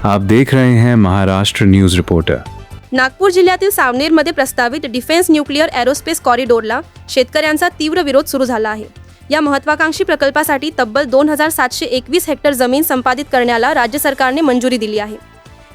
आप देख रहे हैं महाराष्ट्र न्यूज रिपोर्टर। नागपूर जिल्ह्यातील सावनेरमध्ये प्रस्तावित डिफेन्स न्यूक्लिअर एरोस्पेस कॉरिडोरला शेतकऱ्यांचा तीव्र विरोध सुरू झाला आहे। या महत्त्वाकांक्षी प्रकल्पासाठी तब्बल 2721 हेक्टर जमीन संपादित करण्याला राज्य सरकारने मंजुरी दिली आहे।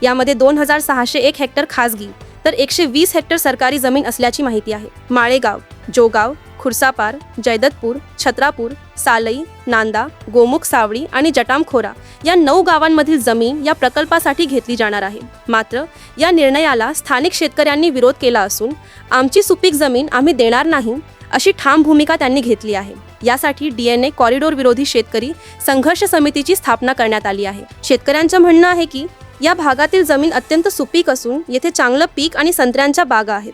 यामध्ये 2601 हेक्टर खासगी तर 120 हेक्टर सरकारी जमीन असल्याची माहिती आहे। माळेगाव, जोगाव, खुर्सापार, जयदतपूर, छत्रापूर, सालई, नांदा, गोमुख सावळी आणि जटामखोरा या 9 गावांमधील जमीन या प्रकल्पासाठी घेतली जाणार आहे। मात्र या निर्णयाला स्थानिक शेतकऱ्यांनी विरोध केला असून आमची सुपीक जमीन आम्ही देणार नाही अशी ठाम भूमिका त्यांनी घेतली आहे। यासाठी DNA कॉरिडोर विरोधी शेतकरी संघर्ष समितीची स्थापना करण्यात आली आहे। शेतकऱ्यांचं म्हणणं आहे की या भागातील जमीन अत्यंत सुपीक असून येथे चांगलं पीक आणि संत्र्यांच्या बागा आहेत।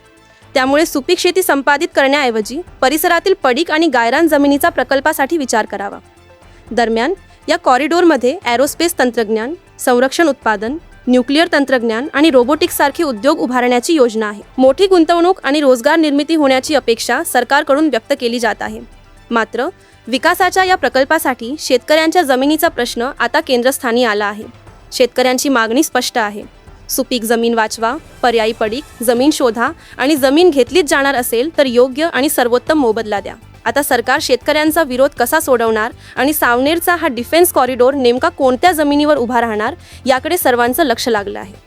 त्यामुळे सुपीक शेती संपादित करण्याऐवजी परिसरातील पडीक आणि गायरान जमिनीचा प्रकल्पासाठी विचार करावा। दरम्यान या कॉरिडोरमध्ये एरोस्पेस तंत्रज्ञान, संरक्षण उत्पादन, न्यूक्लिअर तंत्रज्ञान आणि रोबोटिक्स सारखे उद्योग उभारण्याची योजना आहे। मोठी गुंतवणूक आणि रोजगार निर्मिती होण्याची अपेक्षा सरकारकडून व्यक्त केली जात आहे। मात्र विकासाच्या या प्रकल्पासाठी शेतकऱ्यांच्या जमिनीचा प्रश्न आता केंद्रस्थानी आला आहे। शेतकऱ्यांची मागणी स्पष्ट आहे। सुपीक जमीन वाचवा, पर्यायी पडीक जमीन शोधा आणि जमीन घेतलीच जाणार असेल तर योग्य आणि सर्वोत्तम मोबदला द्या। आता सरकार शेतकऱ्यांचा विरोध कसा सोडवणार आणि सावनेरचा हा डिफेन्स कॉरिडोर नेमका कोणत्या जमिनीवर उभा राहणार याकडे सर्वांचं लक्ष लागलं आहे।